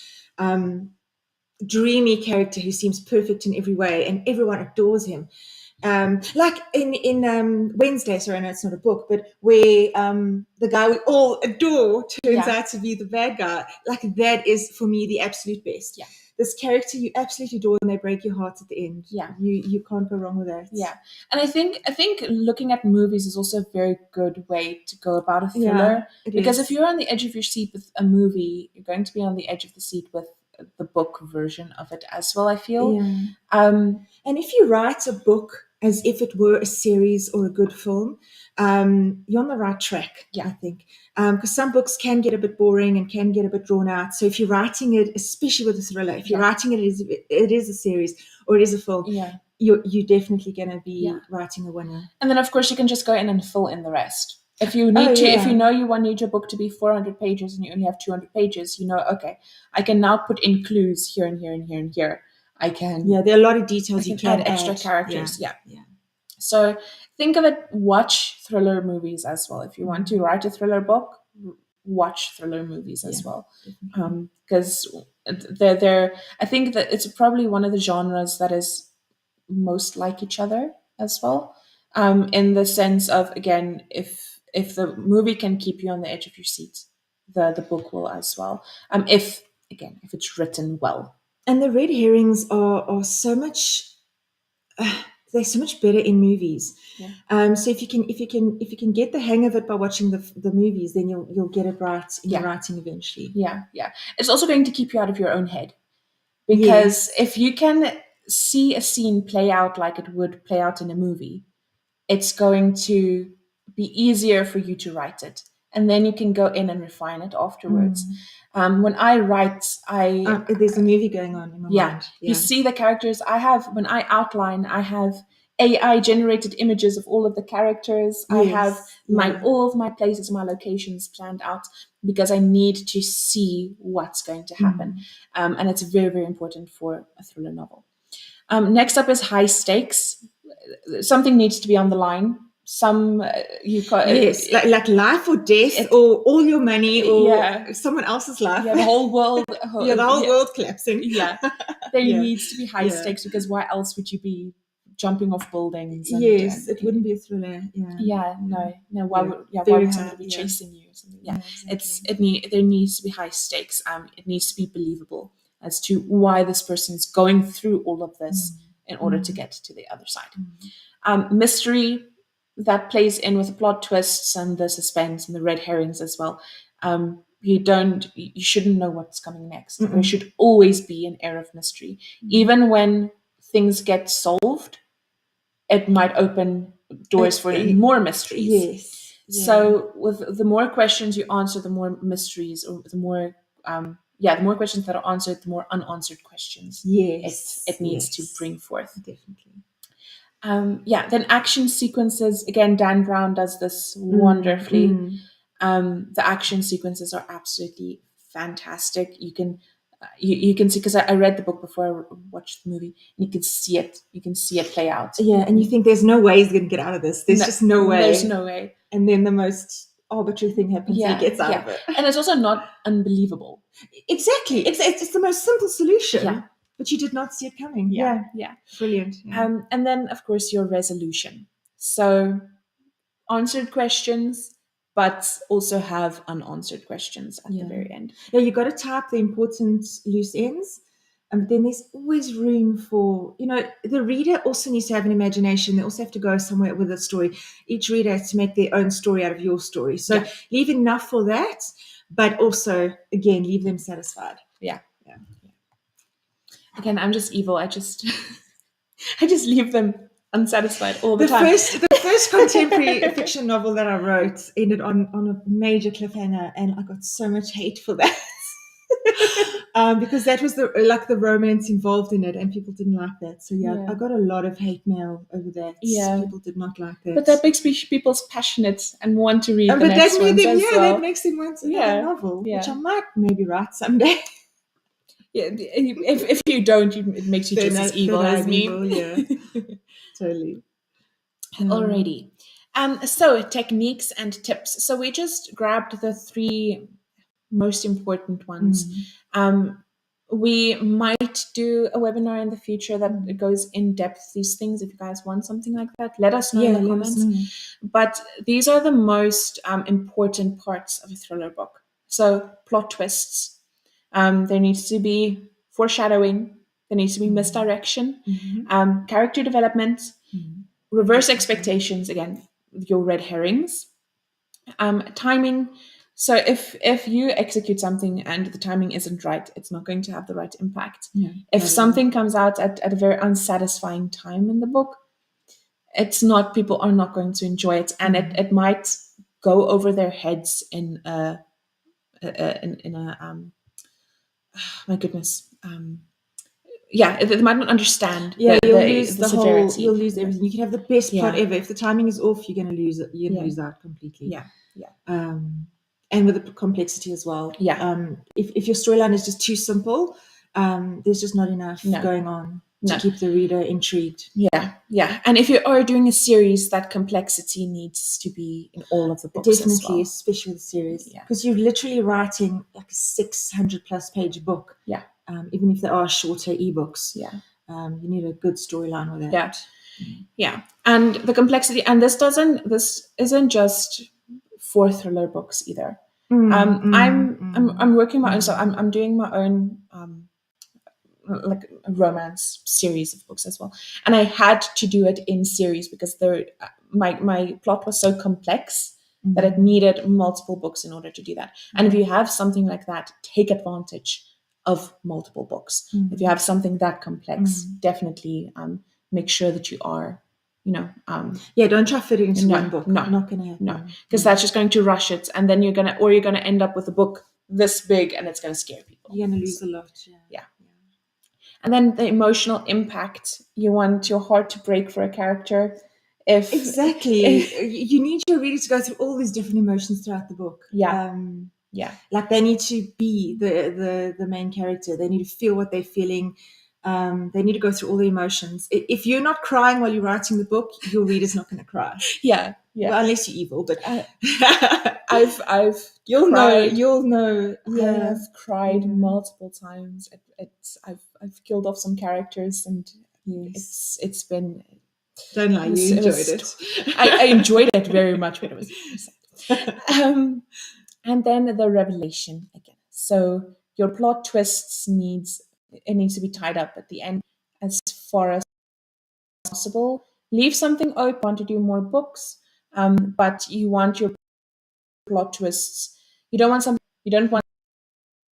dreamy character who seems perfect in every way, and everyone adores him. Like in Wednesday, sorry, I know it's not a book, but where the guy we all adore turns out to be the bad guy. Like that is for me the absolute best. Yeah. This character you absolutely adore, and they break your heart at the end. Yeah. You can't go wrong with that. Yeah. And I think looking at movies is also a very good way to go about a thriller. Yeah, because if you're on the edge of your seat with a movie, you're going to be on the edge of the seat with the book version of it as well, I feel. Yeah. And if you write a book as if it were a series or a good film, you're on the right track, I think. Because some books can get a bit boring and can get a bit drawn out. So if you're writing it, especially with a thriller, if you're writing it as it is a series or it is a film, you're definitely going to be writing a winner. And then, of course, you can just go in and fill in the rest. If you need if you know you need your book to be 400 pages and you only have 200 pages, okay, I can now put in clues here and here and here and here. I can. Yeah, there are a lot of details you can add extra characters. Yeah. So think of it. Watch thriller movies as well. If you want to write a thriller book, watch thriller movies as well. Because they're. I think that it's probably one of the genres that is most like each other as well. In the sense of, again, if the movie can keep you on the edge of your seat, the book will as well. If it's written well. And the red herrings are so much. They're so much better in movies. So if you can get the hang of it by watching the movies, then you'll get it right in your writing eventually. Yeah. It's also going to keep you out of your own head, because if you can see a scene play out like it would play out in a movie, it's going to be easier for you to write it, and then you can go in and refine it afterwards. When I write, there's a movie going on in my mind. You see the characters. When I outline, I have AI generated images of all of the characters. I have all of my places, my locations planned out, because I need to see what's going to happen. And it's very, very important for a thriller novel. Next up is high stakes. Something needs to be on the line. Like life or death, or all your money, or someone else's life. The whole world. The whole world collapsing. There needs to be high stakes, because why else would you be jumping off buildings. Yes, it wouldn't be a thriller. Yeah. Yeah, no. Why Yeah. would why Very would high. somebody be Yeah. chasing you or something? Yeah, Yeah, exactly. there needs to be high stakes. It needs to be believable as to why this person is going through all of this in order to get to the other side. Mystery that plays in with the plot twists and the suspense and the red herrings as well. You shouldn't know what's coming next. There should always be an air of mystery, even when things get solved. It might open doors for more mysteries. Yes. So, with the more questions you answer, the more mysteries, or the more, the more questions that are answered, the more unanswered questions Yes. it needs to bring forth. Definitely. Then action sequences. Again, Dan Brown does this wonderfully. The action sequences are absolutely fantastic. You can you can see, because I read the book before I watched the movie, and you can see it. You can see it play out. Yeah, and you think there's no way he's going to get out of this. There's just no way. There's no way. And then the most arbitrary thing happens and he gets out of it. And it's also not unbelievable. Exactly. It's the most simple solution. Yeah. But you did not see it coming. Yeah. Brilliant. Yeah. And then, of course, your resolution. So, answered questions, but also have unanswered questions at the very end. Yeah, you got to type the important loose ends. But then there's always room for, the reader also needs to have an imagination. They also have to go somewhere with a story. Each reader has to make their own story out of your story. So leave enough for that, but also, again, leave them satisfied. Yeah. Again, I'm just evil. I just leave them unsatisfied all the time. The first contemporary fiction novel that I wrote ended on a major cliffhanger, and I got so much hate for that. Because that was the romance involved in it, and people didn't like that. So I got a lot of hate mail over that. Yeah, people did not like that. But that makes people passionate and want to read the next ones as well. That makes them want another novel, which I might maybe write someday. Yeah, if you don't, it makes you just as evil as me. Yeah, totally. Alrighty. So techniques and tips. So we just grabbed the 3 most important ones. We might do a webinar in the future that goes in depth these things. If you guys want something like that, let us know in the comments. But these are the most important parts of a thriller book. So plot twists. There needs to be foreshadowing. There needs to be misdirection. Character development. Reverse expectations. Again, your red herrings. Timing. So if you execute something and the timing isn't right, it's not going to have the right impact. If something comes out at a very unsatisfying time in the book, people are not going to enjoy it, and it might go over their heads in a my goodness. They might not understand. You'll lose the severity. whole. You'll lose everything. You can have the best plot ever. If the timing is off, you're going to lose it. You're going to lose out completely. And with the complexity as well. If your storyline is just too simple, there's just not enough going on to keep the reader intrigued. And if you are doing a series, that complexity needs to be in all of the books. Definitely, especially with the series, because you're literally writing like a 600+ page book. Even if there are shorter ebooks. You need a good storyline with that. And the complexity, and this isn't just for thriller books either. I'm working my own, so I'm doing my own like a romance series of books as well, and I had to do it in series because my plot was so complex that it needed multiple books in order to do that. And if you have something like that, take advantage of multiple books. If you have something that complex, definitely make sure that you are, don't try to fit it into one book. Not going to happen. Because that's just going to rush it, and then you're gonna end up with a book this big, and it's going to scare people. You're going to lose a lot. And then the emotional impact. You want your heart to break for a character. You need your reader to go through all these different emotions throughout the book. Like they need to be the main character. They need to feel what they're feeling. They need to go through all the emotions. If you're not crying while you're writing the book, your reader's not going to cry. Well, unless you're evil, but you'll know. I've cried multiple times. I've killed off some characters, and it's been Don't lie, you It enjoyed was it. I enjoyed it very much, but it was sad. And then the revelation again. So your plot twists needs to be tied up at the end as far as possible. Leave something open. Want to do more books, but you want your plot twists. You don't want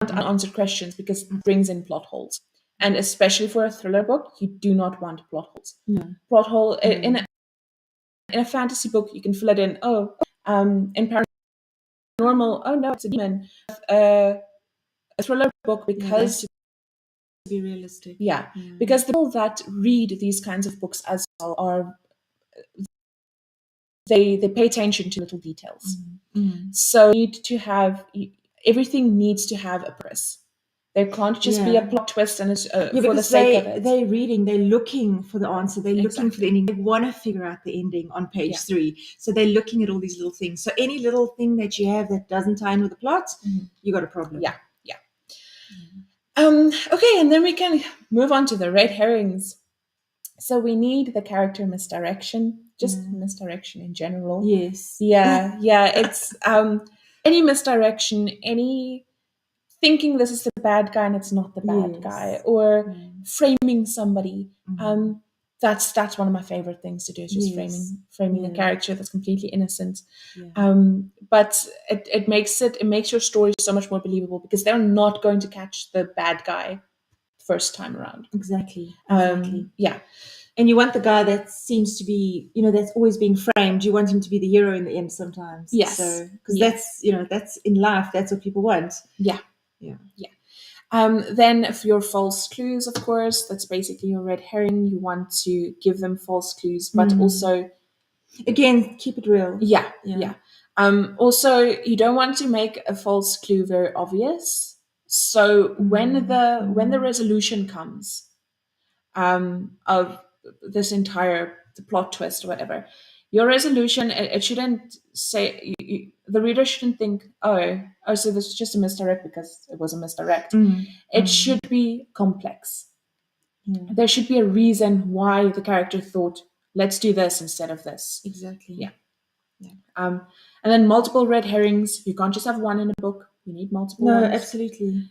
unanswered questions because it brings in plot holes. And especially for a thriller book, you do not want plot holes. No. Plot hole No. in a fantasy book, you can fill it in. Oh, in paranormal, oh no, it's a demon. Uh, a thriller book because to be realistic. yeah, because the people that read these kinds of books as well are they pay attention to little details. So you need to have everything needs to have a purpose. There can't just be a plot twist and it's for the sake of it. They're reading, they're looking for the answer, they're looking for the Exactly. ending. They want to figure out the ending on page Yeah. 3. So they're looking at all these little things. So any little thing that you have that doesn't tie in with the plot, you got a problem. Yeah. Okay, and then we can move on to the red herrings. So we need the character misdirection, just misdirection in general. Yes. Yeah. It's any misdirection, any thinking this is the bad guy and it's not the bad guy, or framing somebody. That's one of my favorite things to do, is just framing a character that's completely innocent. But it makes your story so much more believable because they're not going to catch the bad guy first time around. Exactly. Yeah. And you want the guy that seems to be, that's always being framed. You want him to be the hero in the end sometimes. Yes. So, because that's in life, that's what people want. Yeah. Then for your false clues, of course, that's basically your red herring. You want to give them false clues, but also, again, keep it real. Yeah. Also, you don't want to make a false clue very obvious. So when the resolution comes, of this entire the plot twist or whatever, your resolution, it shouldn't say the reader shouldn't think, so this was just a misdirect because it was a misdirect. It should be complex. There should be a reason why the character thought, let's do this instead of this. Exactly. And then multiple red herrings. You can't just have one in a book. You need multiple ones. No, absolutely.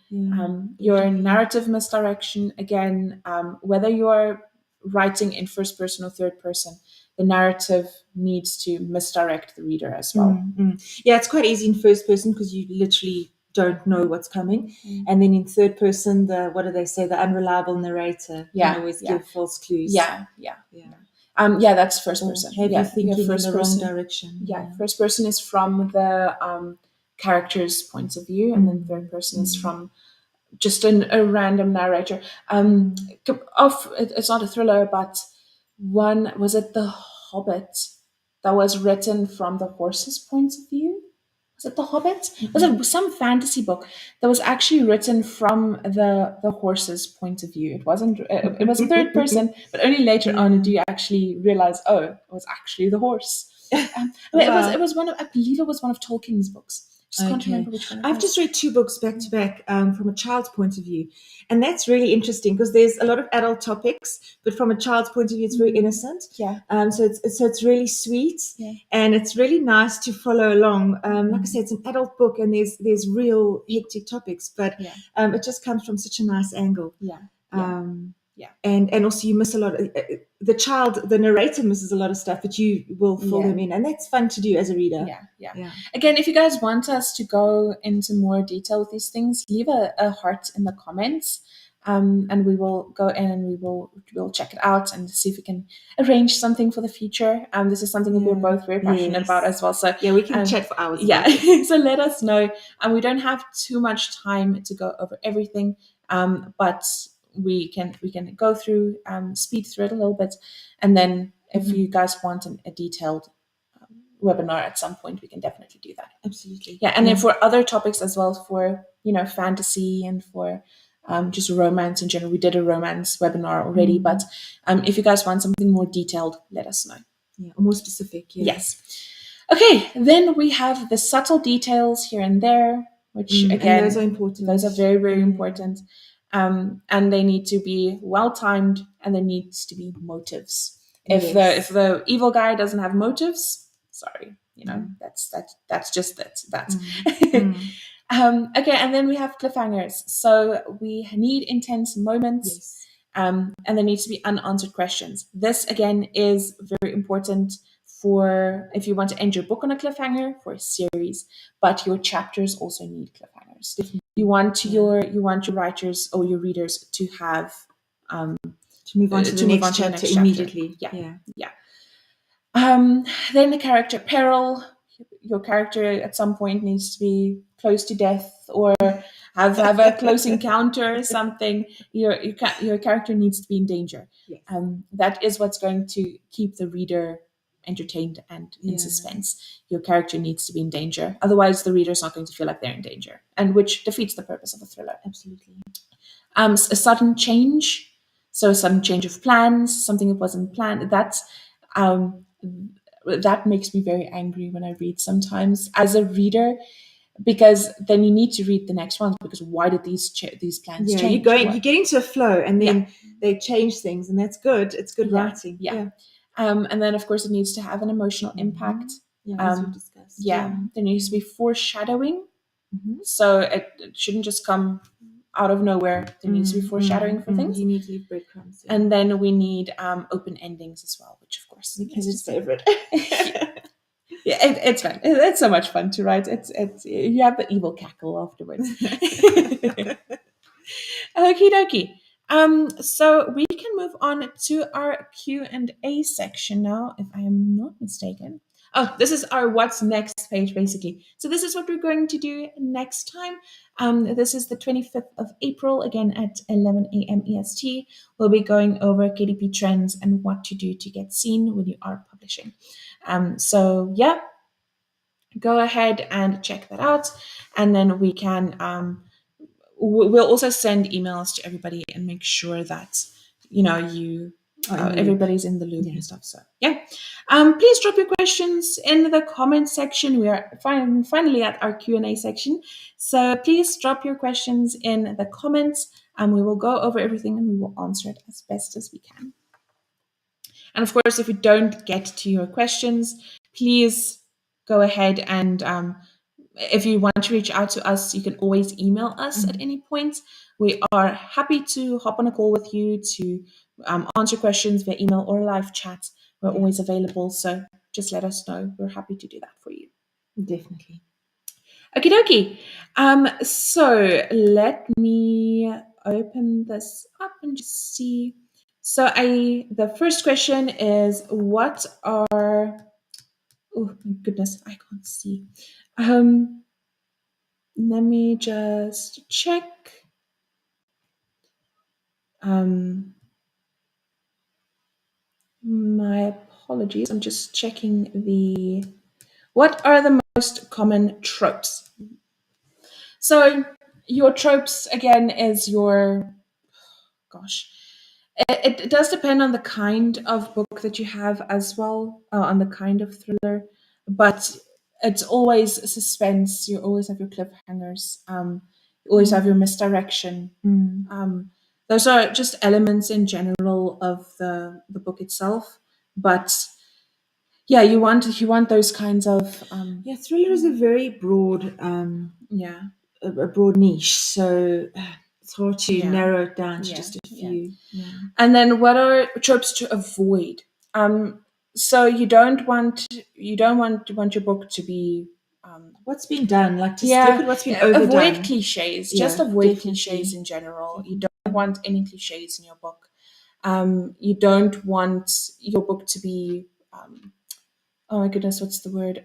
Your narrative misdirection, again, whether you're writing in first person or third person, the narrative needs to misdirect the reader as well. Yeah, it's quite easy in first person because you literally don't know what's coming. And then in third person, what do they say? The unreliable narrator can always give false clues. Yeah, that's first person. Have you thinking first in the person. wrong direction. First person is from the character's points of view, and then third person is from just a random narrator. It's not a thriller, but one, was it The Hobbit, that was written from the horse's points of view? Was it The Hobbit? Was it some fantasy book that was actually written from the horse's point of view? It wasn't. It was a third person, but only later on do you actually realize, it was actually the horse. It was one of, I believe it was one of Tolkien's books. Just can't remember which one. I've just read 2 books back to back from a child's point of view, and that's really interesting because there's a lot of adult topics, but from a child's point of view, it's very innocent. So it's really sweet, and it's really nice to follow along. Like I said, it's an adult book, and there's real hectic topics, but it just comes from such a nice angle. And also you miss a lot of, the narrator misses a lot of stuff, but you will fill them in, and that's fun to do as a reader. Again, if you guys want us to go into more detail with these things, leave a heart in the comments, and we will go in and we'll check it out and see if we can arrange something for the future. This is something that we're both very passionate about as well. So we can chat for hours. So let us know. And we don't have too much time to go over everything, but we can go through, speed through it a little bit, and then if you guys want a detailed webinar at some point, we can definitely do that. Absolutely. And then for other topics as well, for fantasy and for just romance in general, we did a romance webinar already, but if you guys want something more detailed, let us know. Or more specific. Yes. Okay, then we have the subtle details here and there, which again, and those are important. Those are very, very important. And they need to be well timed, and there needs to be motives If Yes. the evil guy doesn't have motives, sorry, that's just that. Mm. Okay, and then we have cliffhangers. So we need intense moments, Yes. and there needs to be unanswered questions. This again is very important for if you want to end your book on a cliffhanger for a series, but your chapters also need cliffhangers. Definitely. You want your writers or your readers to have To move on to the next chapter immediately. Yeah, Yeah. yeah. Then the character peril. Your character at some point needs to be close to death or have a close encounter or something. Your character needs to be in danger. Yes. That is what's going to keep the reader entertained and in suspense. Your character needs to be in danger. Otherwise, the reader's not going to feel like they're in danger, and which defeats the purpose of a thriller. Absolutely. A sudden change, so a sudden change of plans, something that wasn't planned. Um, that makes me very angry when I read sometimes as a reader, because then you need to read the next ones because why did these plans Yeah, change? you get into a flow, and then Yeah. they change things, and that's good. It's good Yeah, writing. yeah. And then of course it needs to have an emotional impact. Yeah, as we discussed. Yeah, there needs to be foreshadowing. Mhm. So it shouldn't just come out of nowhere. There needs to be foreshadowing for things. You need to leave breadcrumbs. Yeah. And then we need open endings as well, which of course Because it's favorite. yeah, it's fun. It's so much fun to write. It's you have the evil cackle afterwards. Okie dokie. So we can move on to our Q&A section now, if I am not mistaken. Oh, this is our what's next page, basically. So this is what we're going to do next time. This is the 25th of April, again at 11 a.m. EST. We'll be going over KDP trends and what to do to get seen when you are publishing. So yeah, go ahead and check that out, and then we can we'll also send emails to everybody and make sure that you everybody's in the loop and stuff. So yeah, please drop your questions in the comment section. We are finally at our Q&A section, so please drop your questions in the comments and we will go over everything and we will answer it as best as we can. And of course, if we don't get to your questions, please go ahead and if you want to reach out to us, you can always email us at any point. We are happy to hop on a call with you to answer questions via email or live chat. We're always available, so just let us know. We're happy to do that for you. Definitely. Okie dokie. So let me open this up and just see. So the first question is, what are, oh my goodness, I can't see. Let me just check. My apologies. I'm just checking what are the most common tropes? So your tropes again is your, gosh, it does depend on the kind of book that you have as well, on the kind of thriller, but it's always suspense. You always have your cliffhangers. You always have your misdirection. Those are just elements in general of the book itself. But yeah, you want those kinds of Yeah, thriller is a very broad yeah. a broad niche, so it's hard to Yeah. narrow it down to Yeah, just a yeah. few. And then what are tropes to avoid? So you don't want your book to be What's been done? Like, just look at what's been overdone. avoid cliches. Just avoid definitely. cliches in general. You don't want any cliches in your book. You don't want your book to be oh my goodness, what's the word?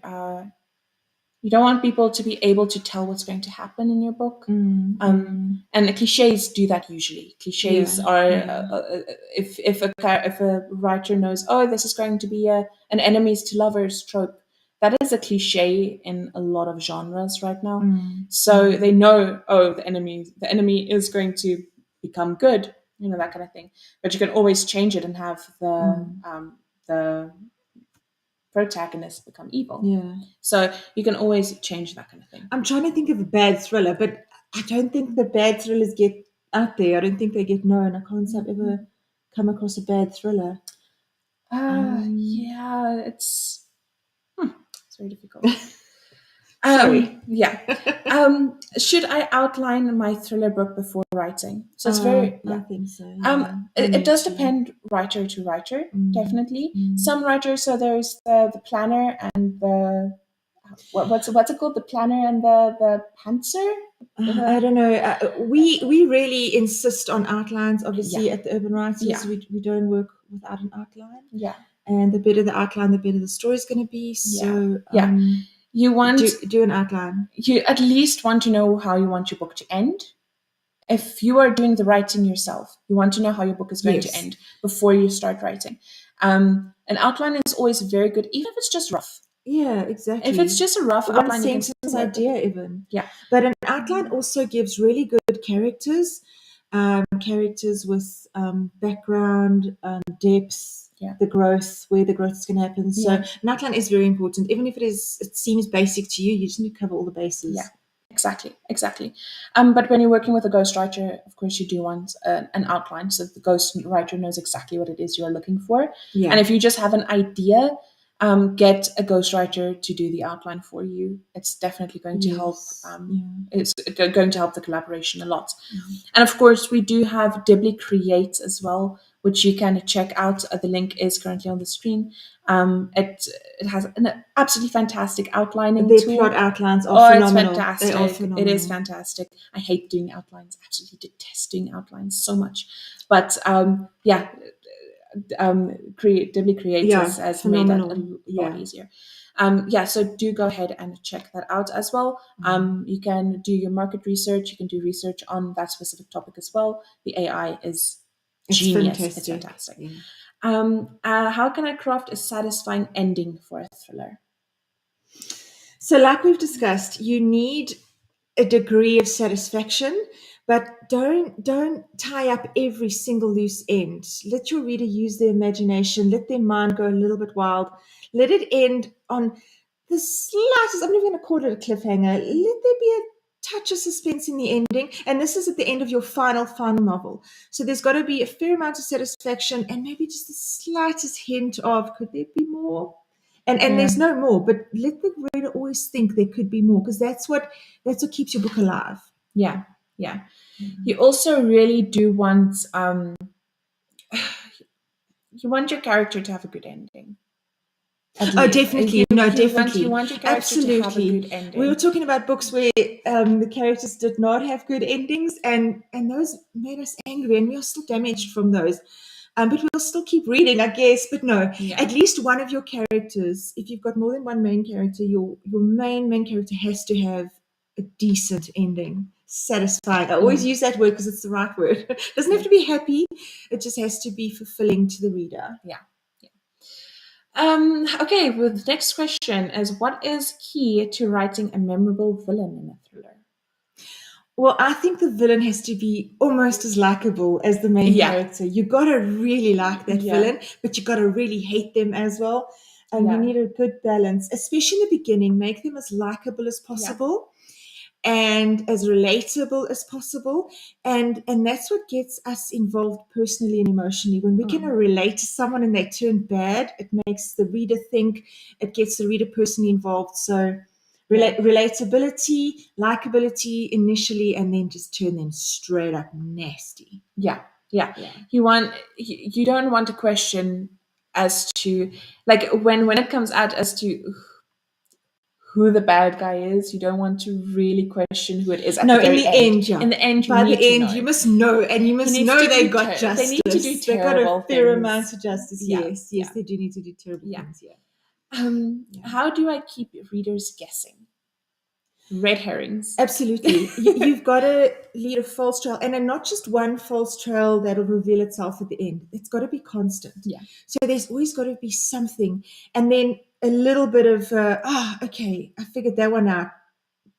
You don't want people to be able to tell what's going to happen in your book. And the cliches do that usually. Cliches are if a writer knows, oh, this is going to be an enemies to lovers trope. That is a cliche in a lot of genres right now. So they know, oh, the enemy is going to become good, that kind of thing. But you can always change it and have the protagonist become evil. Yeah. So you can always change that kind of thing. I'm trying to think of a bad thriller, but I don't think the bad thrillers get out there. I don't think they get known. I can't say I've ever come across a bad thriller. Yeah, it's very difficult. Sorry. Yeah. Should I outline my thriller book before writing? So it's I yeah. think so. Yeah, I It need does to. depend writer to writer, Mm, definitely. mm. Some writers, so there's the planner and the what's it called? The planner and the pantser. I The, don't know. We really insist on outlines. yeah, Obviously, at the Urban Writers, yeah, we don't work without an outline. yeah, And the better the outline, the better the story is going to be. yeah, So yeah. You want do an outline. you at least want to know how you want your book to end. If you are doing the writing yourself, you want to know how your book is going to Yes. end before you start writing. An outline is always very good, even if it's just rough. Yeah, If it's exactly. just a rough One outline, you can sentence still work with idea, it. even. Yeah, But an outline also gives really good characters, characters with background, depth, yeah, the growth, where the growth is going to happen. So yeah, an outline is very important. Even if it seems basic to you, you just need to cover all the yeah. bases. Exactly, exactly. But when you're working with a ghostwriter, of course, you do want an outline so the ghostwriter knows exactly what it is you're looking for. And Yeah. if you just have an idea, get a ghostwriter to do the outline for you. It's definitely going to help. Yes. Yeah. It's going to help the collaboration a lot. Mhm. And of course, we do have Dibbly Create as well, which you can check out. The link is currently on the screen. It has an absolutely fantastic outlining Their plot tool. outlines are Oh, it's phenomenal. They are fantastic. It is phenomenal. fantastic. I hate doing outlines. I absolutely detest doing outlines so much. But yeah, Dibbly Create Yeah, has made that a phenomenal. lot Yeah. easier. Yeah, so do go ahead and check that out as well. Mm. You can do your market research. You can do research on that specific topic as well. The AI is It's genius. It's fantastic. fantastic. Yeah. How can I craft a satisfying ending for a thriller? So, like we've discussed, you need a degree of satisfaction, but don't tie up every single loose end. Let your reader use their imagination. Let their mind go a little bit wild. Let it end on the slightest. I'm not even going to call it a cliffhanger. Let there be a touch of suspense in the ending, and this is at the end of your final novel. So there's got to be a fair amount of satisfaction, and maybe just the slightest hint of could there be more. And Yeah, there's no more, but let the reader always think there could be more because that's what keeps your book alive. yeah, yeah. You also really do want you want your character to have a good ending. At Oh, least definitely. No, you definitely. want your character to have a good Absolutely. We were ending. talking about books where the characters did not have good endings, and those made us angry, and we are still damaged from those. But we'll still keep reading, I guess. But no, Yeah. at least one of your characters, if you've got more than one main character, your main character has to have a decent ending. Satisfying. I always Mm. use that word because it's the right word. It doesn't have Yeah. to be happy. It just has to be fulfilling to the reader. Yeah. Yeah. Okay, well, the next question is what is key to writing a memorable villain in a thriller? Well, I think the villain has to be almost as likable as the main Yeah. character. You gotta really like that Yeah. villain, but you gotta really hate them as well. You Yeah. need a good balance, especially in the beginning. Make them as likable as Yeah. possible and as relatable as possible. And that's what gets us involved personally and emotionally. When we can Mm. relate to someone and they turn bad, it makes the reader think, it gets the reader personally involved. So Yeah. relatability, likability initially, and then just turn them straight up nasty. Yeah. Yeah. Yeah. You don't want to question as to like when it comes out as to who the bad guy is, you don't want to really question who it is at the No, in very the end. end, In yeah. the end, you By the need to end, you know. must know, and you He must needs know to they do got they need to do justice. They got a terrible fair amount things. of justice. Yeah, Yes, yes, yeah, they do need to do terrible yeah. things. Yeah, yeah. How do I keep readers guessing? Red herrings. Absolutely. You've got to lead a false trail, and then not just one false trail that'll reveal itself at the end. It's got to be constant. Yeah. So there's always got to be something, and then a little bit of, okay, I figured that one out,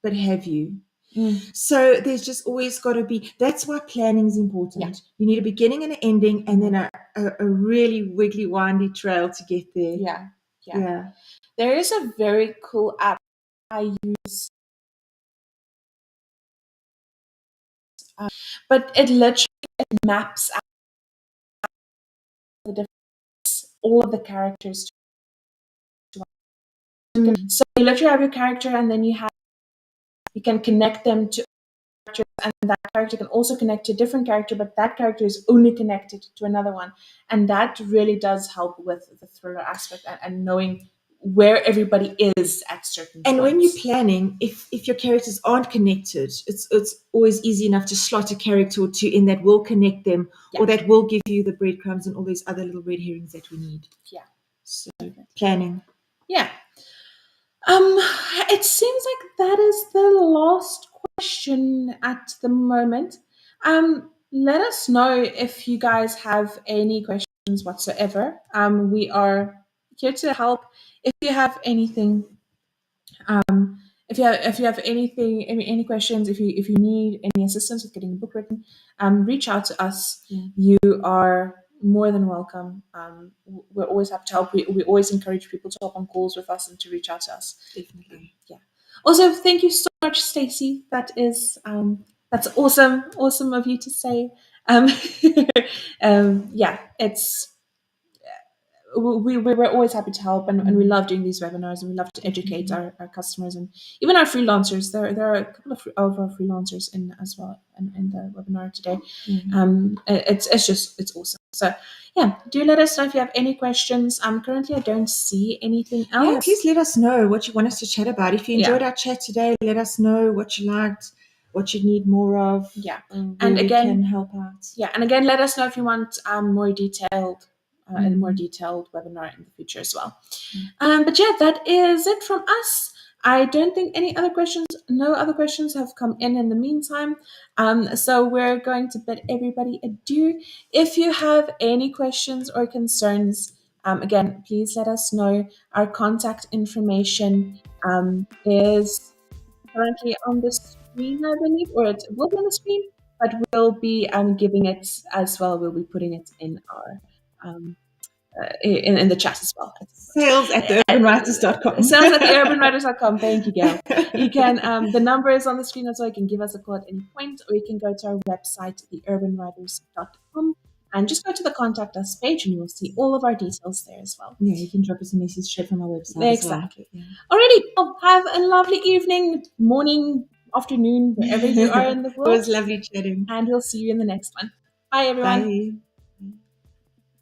but have you? Mm, So there's just always got to be, that's why planning is yeah. important. You need a beginning and an ending, and then Mhm. a really wiggly, windy trail to get there. Yeah. Yeah. Yeah. There is a very cool app I use, but it literally maps out the different all of the characters. Mm. So you literally have your character, and then you can connect them to characters, and that character can also connect to a different character, but that character is only connected to another one, and that really does help with the thriller aspect, and knowing where everybody is at certain And points. when you're planning, if your characters aren't connected, it's always easy enough to slot a character or two in that will connect them, Yeah. or that will give you the breadcrumbs and all those other little red herrings that we need. Yeah. So planning. Yeah. It seems like that is the last question at the moment. Let us know if you guys have any questions whatsoever. We are here to help. If you have anything, if you have anything, any questions, if you need any assistance with getting a book written, reach out to us. Yeah. You are more than welcome. We're always happy to help. We always encourage people to hop on calls with us and to reach out to us. Definitely. Yeah. Also, thank you so much, Stacey. That's awesome of you to say. Um, yeah, it's we're always happy to help, and we love doing these webinars, and we love to educate our customers and even our freelancers. There are a couple of our freelancers in as well in the webinar today. It's awesome. So yeah, do let us know if you have any questions. Currently I don't see anything else. Yeah, please let us know what you want us to chat about. If you enjoyed our chat today, let us know what you liked, what you need more of. Yeah. And again, we can help out. Yeah, and again, let us know if you want more detailed a more detailed webinar in the future as well. But yeah, that is it from us. I don't think no other questions have come in the meantime. So we're going to bid everybody adieu. If you have any questions or concerns, again, please let us know. Our contact information is currently on the screen, I believe, or it will be on the screen, but we'll be giving it as well. We'll be putting it in our in the chat as well. Sales at theurbanwriters.com. Sales at theurbanwriters.com. Thank you, Gail. You can the number is on the screen as well. You can give us a call at any point, or you can go to our website, theurbanwriters.com, and just go to the contact us page, and you will see all of our details there as well. Yeah, you can drop us a message straight from our website. Exactly. As well. Alrighty. Well, have a lovely evening, morning, afternoon, wherever you are in the world. It was lovely chatting. And we'll see you in the next one. Bye, everyone. Bye.